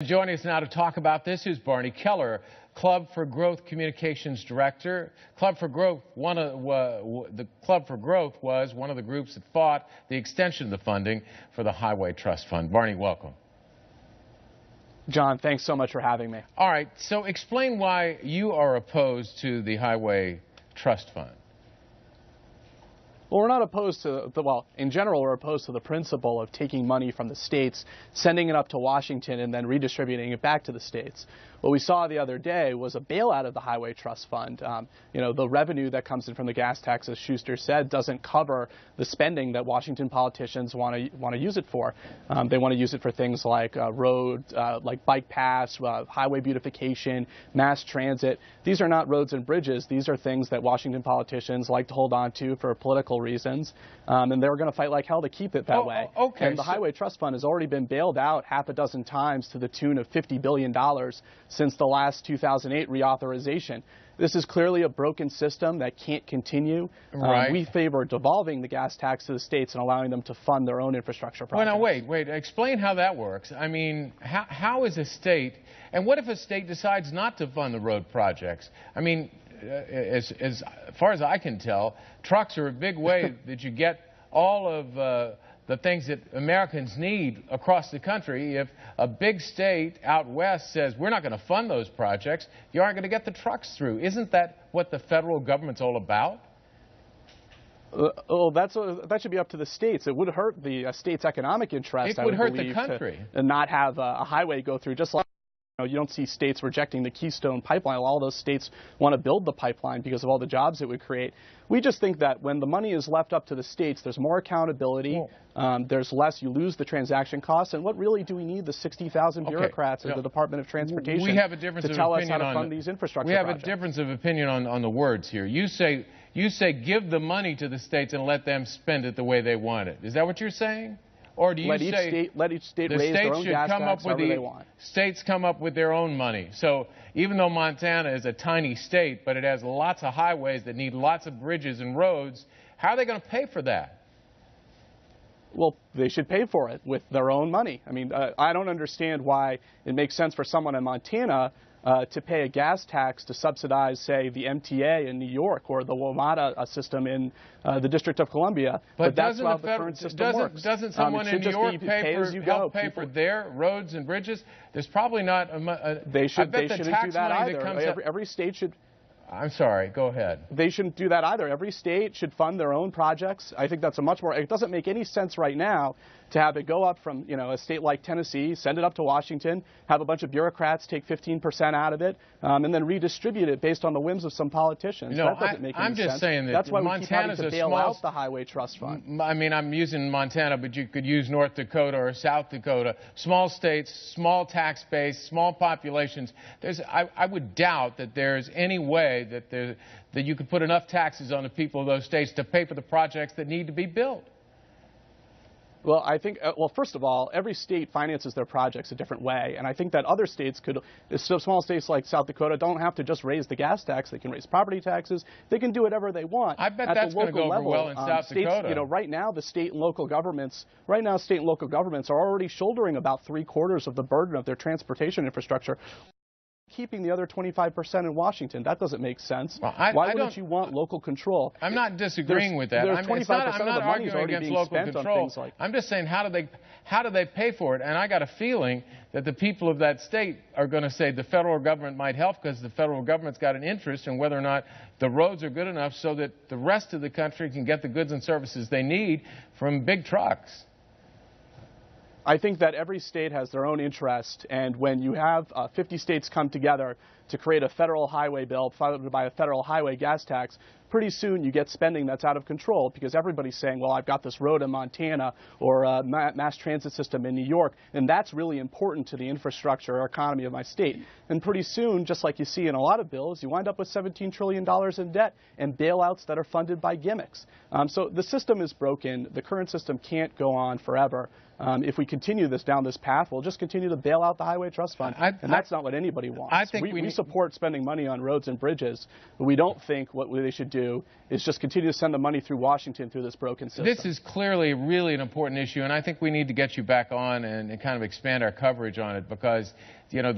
Joining us now to talk about this is Barney Keller, Club for Growth Communications Director. Club for Growth, the Club for Growth was one of the groups that fought the extension of the funding for the Highway Trust Fund. Barney, welcome. John, thanks so much for having me. All right, so explain why you are opposed to the Highway Trust Fund. Well, we're not opposed to in general, we're opposed to the principle of taking money from the states, sending it up to Washington, and then redistributing it back to the states. What we saw the other day was a bailout of the Highway Trust Fund. The revenue that comes in from the gas tax, as Schuster said, doesn't cover the spending that Washington politicians want to use it for. They want to use it for things like roads, like bike paths, highway beautification, mass transit. These are not roads and bridges. These are things that Washington politicians like to hold on to for political reasons, and they're going to fight like hell to keep it that way. Okay. And the Highway Trust Fund has already been bailed out half a dozen times to the tune of $50 billion since the last 2008 reauthorization. This is clearly a broken system that can't continue. Right. We favor devolving the gas tax to the states and allowing them to fund their own infrastructure projects. Well, now, wait. Explain how that works. I mean, how is a state, and what if a state decides not to fund the road projects? I mean, as far as I can tell, trucks are a big way that you get all of the things that Americans need across the country. If a big state out west says, we're not going to fund those projects, you aren't going to get the trucks through. Isn't that what the federal government's all about? That should be up to the states. It would hurt the state's economic interest. It would hurt the country. And not have a highway go through, just like you don't see states rejecting the Keystone pipeline. All those states want to build the pipeline because of all the jobs it would create. We just think that when the money is left up to the states, there's more accountability. There's less. You lose the transaction costs. And what really do we need the 60,000 bureaucrats at the Department of Transportation to tell us how to fund these infrastructure projects? We have a difference of opinion on the words here. You say give the money to the states and let them spend it the way they want it. Is that what you're saying? Or do you let each state raise their own gas tax however they want? States come up with their own money. So even though Montana is a tiny state, but it has lots of highways that need lots of bridges and roads, how are they going to pay for that? Well, they should pay for it with their own money. I mean, I don't understand why it makes sense for someone in Montana to pay a gas tax to subsidize, say, the MTA in New York or the WMATA system in the District of Columbia. But that's how the current system works. Doesn't someone in New York help pay for their roads and bridges? There's probably not they shouldn't do that either. Every state should. I'm sorry, go ahead. They shouldn't do that either. Every state should fund their own projects. I think that's it doesn't make any sense right now to have it go up from, a state like Tennessee, send it up to Washington, have a bunch of bureaucrats take 15% out of it, and then redistribute it based on the whims of some politicians. That doesn't make any sense. I'm just saying that that's why Montana's we keep having to bail out the Highway Trust Fund. I mean, I'm using Montana, but you could use North Dakota or South Dakota. Small states, small tax base, small populations. I would doubt that there's any way that you could put enough taxes on the people of those states to pay for the projects that need to be built. Well, I think, first of all, every state finances their projects a different way. And I think that other states small states like South Dakota don't have to just raise the gas tax. They can raise property taxes. They can do whatever they want. I bet that's going to go over well in South Dakota. Right now, state and local governments are already shouldering about 3/4 of the burden of their transportation infrastructure. Keeping the other 25% in Washington. That doesn't make sense. Well, why wouldn't you want local control? I'm not disagreeing with that. I'm not arguing against local control. I'm just saying, how do they pay for it? And I got a feeling that the people of that state are going to say the federal government might help because the federal government's got an interest in whether or not the roads are good enough so that the rest of the country can get the goods and services they need from big trucks. I think that every state has their own interest, and when you have 50 states come together to create a federal highway bill followed by a federal highway gas tax, pretty soon you get spending that's out of control because everybody's saying, well, I've got this road in Montana or a mass transit system in New York, and that's really important to the infrastructure or economy of my state. And pretty soon, just like you see in a lot of bills, you wind up with $17 trillion in debt and bailouts that are funded by gimmicks. So the system is broken. The current system can't go on forever. If we continue down this path, we'll just continue to bail out the Highway Trust Fund, and that's not what anybody wants. I think we support spending money on roads and bridges, but we don't think what they should do do is just continue to send the money through Washington through this broken system. This is clearly really an important issue, and I think we need to get you back on and kind of expand our coverage on it, because you know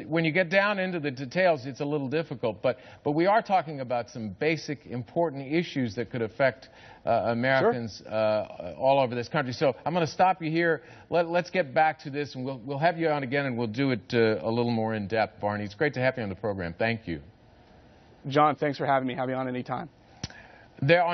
when you get down into the details, it's a little difficult. But we are talking about some basic, important issues that could affect Americans all over this country. So I'm going to stop you here. Let's get back to this, and we'll have you on again, and we'll do it a little more in depth, Barney. It's great to have you on the program. Thank you. John, thanks for having me. Have me on anytime. There are